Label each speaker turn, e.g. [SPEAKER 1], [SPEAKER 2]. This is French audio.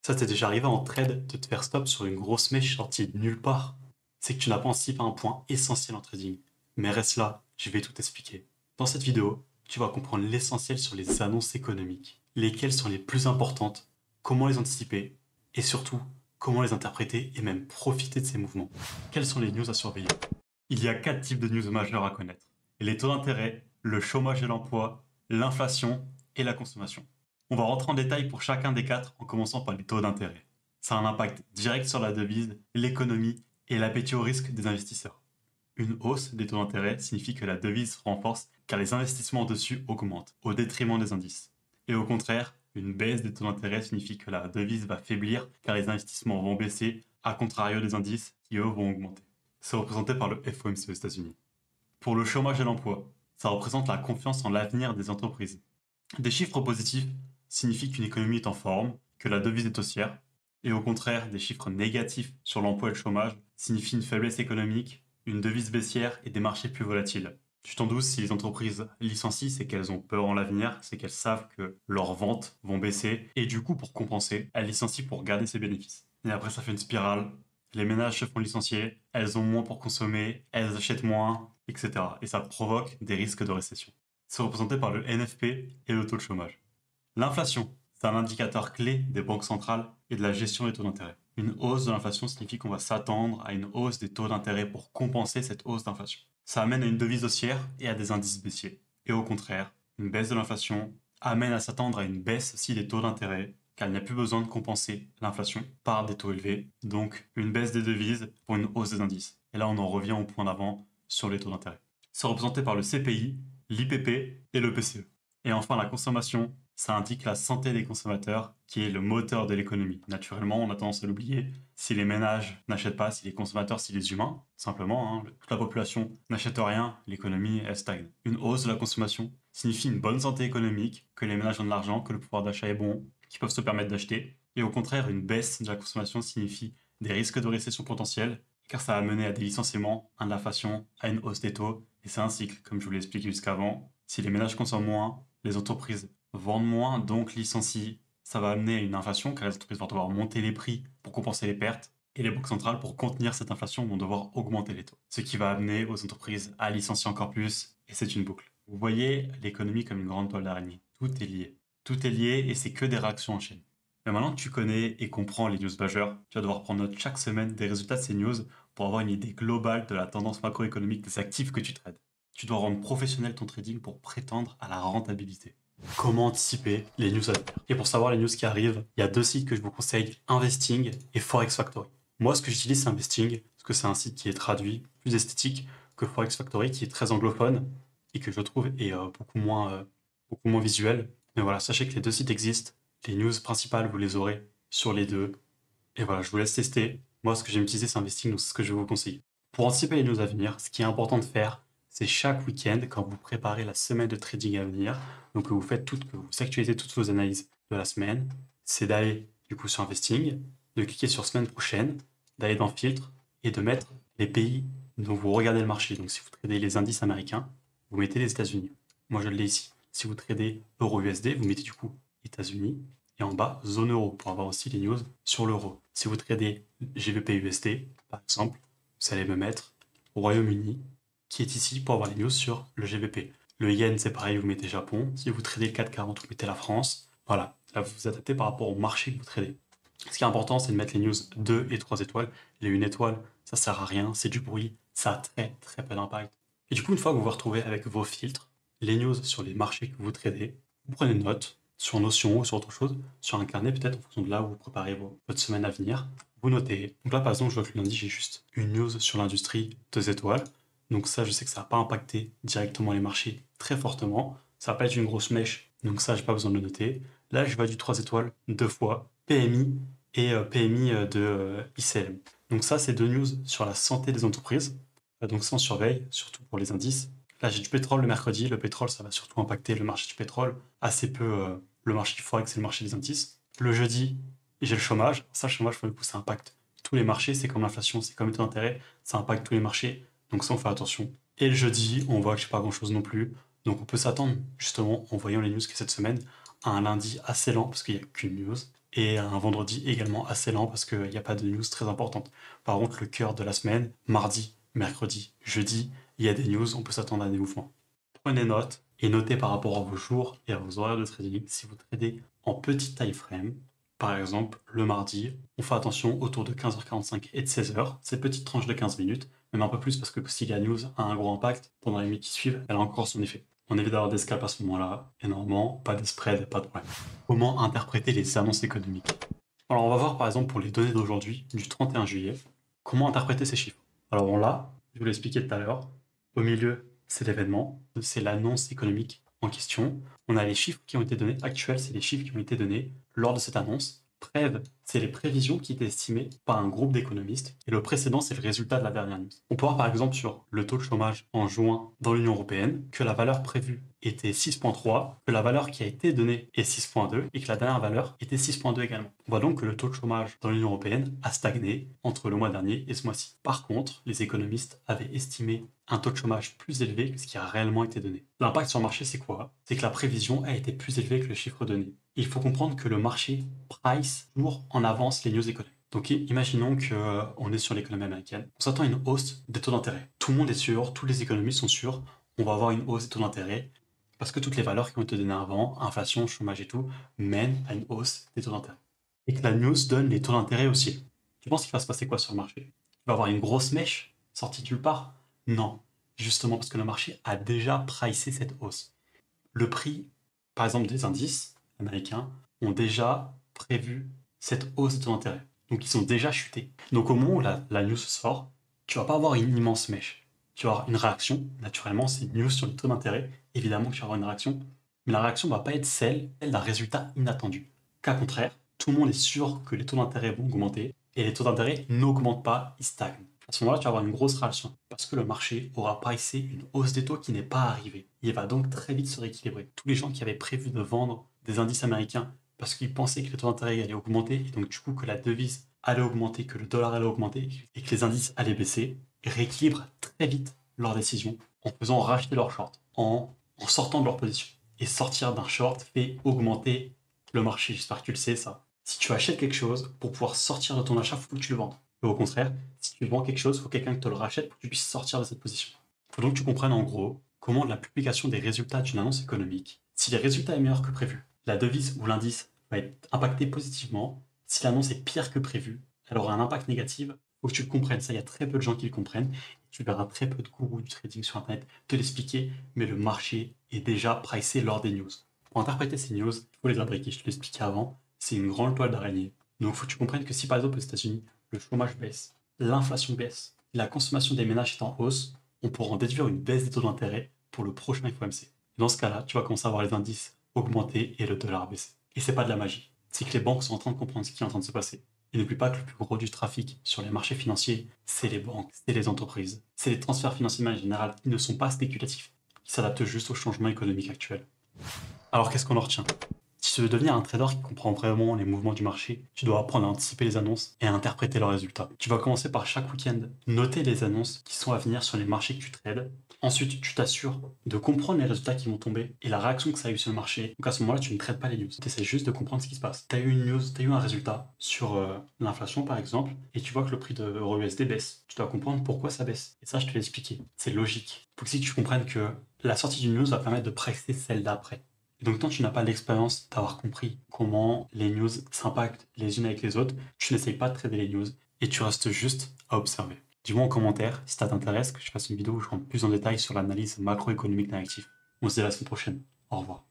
[SPEAKER 1] Ça t'est déjà arrivé en trade de te faire stop sur une grosse mèche sortie de nulle part? C'est que tu n'as pas anticipé un point essentiel en trading. Mais reste là, je vais tout expliquer. Dans cette vidéo, tu vas comprendre l'essentiel sur les annonces économiques, lesquelles sont les plus importantes, comment les anticiper, et surtout, comment les interpréter et même profiter de ces mouvements. Quelles sont les news à surveiller? Il y a 4 types de news majeures à connaître. Les taux d'intérêt, le chômage et l'emploi, l'inflation et la consommation. On va rentrer en détail pour chacun des 4 en commençant par les taux d'intérêt. Ça a un impact direct sur la devise, l'économie et l'appétit au risque des investisseurs. Une hausse des taux d'intérêt signifie que la devise se renforce car les investissements dessus augmentent, au détriment des indices. Et au contraire, une baisse des taux d'intérêt signifie que la devise va faiblir car les investissements vont baisser, à contrario des indices qui eux vont augmenter. C'est représenté par le FOMC aux États-Unis. Pour le chômage et l'emploi, ça représente la confiance en l'avenir des entreprises. Des chiffres positifs signifient qu'une économie est en forme, que la devise est haussière, et au contraire, des chiffres négatifs sur l'emploi et le chômage signifient une faiblesse économique, une devise baissière et des marchés plus volatiles. Tu t'en doutes, si les entreprises licencient, c'est qu'elles ont peur en l'avenir, c'est qu'elles savent que leurs ventes vont baisser, et du coup, pour compenser, elles licencient pour garder ses bénéfices. Et après, ça fait une spirale. Les ménages se font licencier, elles ont moins pour consommer, elles achètent moins, etc. Et ça provoque des risques de récession. C'est représenté par le NFP et le taux de chômage. L'inflation, c'est un indicateur clé des banques centrales et de la gestion des taux d'intérêt. Une hausse de l'inflation signifie qu'on va s'attendre à une hausse des taux d'intérêt pour compenser cette hausse d'inflation. Ça amène à une devise haussière et à des indices baissiers. Et au contraire, une baisse de l'inflation amène à s'attendre à une baisse aussi des taux d'intérêt, car il n'y a plus besoin de compenser l'inflation par des taux élevés, donc une baisse des devises pour une hausse des indices. Et là, on en revient au point d'avant sur les taux d'intérêt. C'est représenté par le CPI, l'IPP et le PCE. Et enfin, la consommation, ça indique la santé des consommateurs, qui est le moteur de l'économie. Naturellement, on a tendance à l'oublier. Si les ménages n'achètent pas, si les consommateurs, si les humains, simplement, toute la population n'achète rien, l'économie, elle stagne. Une hausse de la consommation signifie une bonne santé économique, que les ménages ont de l'argent, que le pouvoir d'achat est bon, qu'ils peuvent se permettre d'acheter. Et au contraire, une baisse de la consommation signifie des risques de récession potentielle, car ça a mené à des licenciements, à de l'inflation, à une hausse des taux. Et c'est un cycle, comme je vous l'ai expliqué jusqu'avant. Si les ménages consomment moins, les entreprises vendent moins, donc licencient. Ça va amener à une inflation, car les entreprises vont devoir monter les prix pour compenser les pertes. Et les banques centrales, pour contenir cette inflation, vont devoir augmenter les taux. Ce qui va amener aux entreprises à licencier encore plus, et c'est une boucle. Vous voyez l'économie comme une grande toile d'araignée. Tout est lié. Tout est lié et c'est que des réactions en chaîne. Mais maintenant que tu connais et comprends les news majeures, tu vas devoir prendre note chaque semaine des résultats de ces news pour avoir une idée globale de la tendance macroéconomique des actifs que tu trades. Tu dois rendre professionnel ton trading pour prétendre à la rentabilité. Comment anticiper les news à venir? Et pour savoir les news qui arrivent, il y a 2 sites que je vous conseille, Investing et Forex Factory. Moi, ce que j'utilise, c'est Investing, parce que c'est un site qui est traduit, plus esthétique que Forex Factory, qui est très anglophone et que je trouve est beaucoup moins visuel. Mais voilà, sachez que les 2 sites existent. Les news principales, vous les aurez sur les 2. Et voilà, je vous laisse tester. Moi, ce que j'aime utiliser, c'est Investing, donc c'est ce que je vais vous conseiller. Pour anticiper les news à venir, ce qui est important de faire, c'est chaque week-end, quand vous préparez la semaine de trading à venir, donc que vous actualisez toutes vos analyses de la semaine, c'est d'aller du coup sur Investing, de cliquer sur semaine prochaine, d'aller dans Filtre et de mettre les pays dont vous regardez le marché. Donc si vous tradez les indices américains, vous mettez les États-Unis. Moi je l'ai ici. Si vous tradez Euro-USD, vous mettez du coup États-Unis et en bas zone euro pour avoir aussi les news sur l'euro. Si vous tradez GBP-USD, par exemple, vous allez me mettre Royaume-Uni, qui est ici pour avoir les news sur le GBP. Le yen, c'est pareil, vous mettez Japon. Si vous tradez le 440, vous mettez la France. Voilà, là vous vous adaptez par rapport au marché que vous tradez. Ce qui est important, c'est de mettre les news 2 et 3 étoiles. Les 1 étoile, ça sert à rien, c'est du bruit, ça a très peu d'impact. Et du coup, une fois que vous vous retrouvez avec vos filtres, les news sur les marchés que vous tradez, vous prenez note sur Notion ou sur autre chose, sur un carnet peut-être en fonction de là où vous préparez votre semaine à venir. Vous notez. Donc là, par exemple, je vois que le lundi, j'ai juste une news sur l'industrie 2 étoiles. Donc ça, je sais que ça va pas impacter directement les marchés très fortement. Ça va pas être une grosse mèche, donc ça, j'ai pas besoin de le noter. Là, je vois du 3 étoiles 2 fois, PMI et PMI de ICM. Donc ça, c'est 2 news sur la santé des entreprises. Donc ça, on surveille, surtout pour les indices. Là, j'ai du pétrole le mercredi. Le pétrole, ça va surtout impacter le marché du pétrole, assez peu le marché du forex et le marché des indices. Le jeudi, j'ai le chômage. Ça, le chômage, pour le coup, ça impacte tous les marchés. C'est comme l'inflation, c'est comme les taux d'intérêt. Ça impacte tous les marchés. Donc ça, on fait attention. Et le jeudi, on voit que j'ai pas grand-chose non plus. Donc on peut s'attendre, justement, en voyant les news que cette semaine, à un lundi assez lent, parce qu'il n'y a qu'une news. et un vendredi également assez lent parce qu'il n'y a pas de news très importante. Par contre, le cœur de la semaine, mardi, mercredi, jeudi, il y a des news, on peut s'attendre à des mouvements. Prenez note et notez par rapport à vos jours et à vos horaires de trading si vous tradez en petit time frame. Par exemple, le mardi, on fait attention autour de 15h45 et de 16h, cette petite tranche de 15 minutes, même un peu plus parce que si la news a un gros impact, pendant les minutes qui suivent, elle a encore son effet. On évite d'avoir des scalps à ce moment-là, et normalement, pas de spread, pas de problème. Comment interpréter les annonces économiques? Alors on va voir par exemple pour les données d'aujourd'hui, du 31 juillet, comment interpréter ces chiffres. Alors on l'a, je vous l'ai expliqué tout à l'heure, au milieu c'est l'événement, c'est l'annonce économique en question. On a les chiffres qui ont été donnés, actuels c'est les chiffres qui ont été donnés lors de cette annonce. Prév, c'est les prévisions qui étaient estimées par un groupe d'économistes. Et le précédent, c'est le résultat de la dernière news. On peut voir par exemple sur le taux de chômage en juin dans l'Union européenne que la valeur prévue était 6,3, que la valeur qui a été donnée est 6,2 et que la dernière valeur était 6,2 également. On voit donc que le taux de chômage dans l'Union européenne a stagné entre le mois dernier et ce mois-ci. Par contre, les économistes avaient estimé un taux de chômage plus élevé que ce qui a réellement été donné. L'impact sur le marché, c'est quoi? C'est que la prévision a été plus élevée que le chiffre donné. Il faut comprendre que le marché price toujours en avance les news économiques. Donc imaginons qu'on est sur l'économie américaine, on s'attend à une hausse des taux d'intérêt. Tout le monde est sûr, tous les économistes sont sûrs, on va avoir une hausse des taux d'intérêt parce que toutes les valeurs qui ont été données avant, inflation, chômage et tout, mènent à une hausse des taux d'intérêt. Et que la news donne les taux d'intérêt aussi. Tu penses qu'il va se passer quoi sur le marché? Il va y avoir une grosse mèche sortie de nulle part? Non, justement parce que le marché a déjà pricé cette hausse. Le prix, par exemple, des indices américains ont déjà prévu cette hausse de taux d'intérêt. Donc ils sont déjà chutés. Donc au moment où la news sort, tu vas pas avoir une immense mèche. Tu vas avoir une réaction, naturellement, c'est une news sur les taux d'intérêt. Évidemment que tu vas avoir une réaction, mais la réaction ne va pas être celle d'un résultat inattendu. Cas contraire, tout le monde est sûr que les taux d'intérêt vont augmenter et les taux d'intérêt n'augmentent pas, ils stagnent. À ce moment-là, tu vas avoir une grosse réaction parce que le marché aura pricé une hausse des taux qui n'est pas arrivée. Il va donc très vite se rééquilibrer. Tous les gens qui avaient prévu de vendre des indices américains parce qu'ils pensaient que les taux d'intérêt allaient augmenter et donc du coup que la devise allait augmenter, que le dollar allait augmenter et que les indices allaient baisser, rééquilibrent très vite leurs décisions en faisant racheter leurs shorts, en sortant de leur position. Et sortir d'un short fait augmenter le marché. J'espère que tu le sais ça. Si tu achètes quelque chose, pour pouvoir sortir de ton achat, il faut que tu le vendes. Et au contraire, si tu vends quelque chose, il faut quelqu'un qui te le rachète pour que tu puisses sortir de cette position. Il faut donc que tu comprennes en gros comment la publication des résultats d'une annonce économique, si les résultats est meilleur que prévu, la devise ou l'indice va être impacté positivement. Si l'annonce est pire que prévu, elle aura un impact négatif. Il faut que tu le comprennes. Ça, il y a très peu de gens qui le comprennent. Tu verras très peu de gourous du trading sur Internet te l'expliquer, mais le marché est déjà pricé lors des news. Pour interpréter ces news, il faut les imbriquer. Je te l'expliquais avant, c'est une grande toile d'araignée. Donc il faut que tu comprennes que si par exemple aux États-Unis, le chômage baisse, l'inflation baisse, la consommation des ménages est en hausse, on pourra en déduire une baisse des taux d'intérêt pour le prochain FOMC. Dans ce cas-là, tu vas commencer à voir les indices augmenter et le dollar baisser. Et c'est pas de la magie. C'est que les banques sont en train de comprendre ce qui est en train de se passer. Et n'oublie pas que le plus gros du trafic sur les marchés financiers, c'est les banques, c'est les entreprises, c'est les transferts financiers en général qui ne sont pas spéculatifs, qui s'adaptent juste au changement économique actuel. Alors qu'est-ce qu'on en retient? Si tu veux devenir un trader qui comprend vraiment les mouvements du marché, tu dois apprendre à anticiper les annonces et à interpréter leurs résultats. Tu vas commencer par chaque week-end noter les annonces qui sont à venir sur les marchés que tu trades. Ensuite, tu t'assures de comprendre les résultats qui vont tomber et la réaction que ça a eu sur le marché. Donc à ce moment-là, tu ne traites pas les news. Tu essaies juste de comprendre ce qui se passe. Tu as eu une news, tu as eu un résultat sur l'inflation par exemple, et tu vois que le prix de l'euro-USD baisse. Tu dois comprendre pourquoi ça baisse. Et ça, je te l'ai expliqué. C'est logique. Il faut aussi que tu comprennes que la sortie d'une news va permettre de pricer celle d'après. Et donc, tant que tu n'as pas l'expérience d'avoir compris comment les news s'impactent les unes avec les autres, tu n'essayes pas de trader les news et tu restes juste à observer. Dis-moi en commentaire si ça t'intéresse que je fasse une vidéo où je rentre plus en détail sur l'analyse macroéconomique d'un actif. On se dit à la semaine prochaine. Au revoir.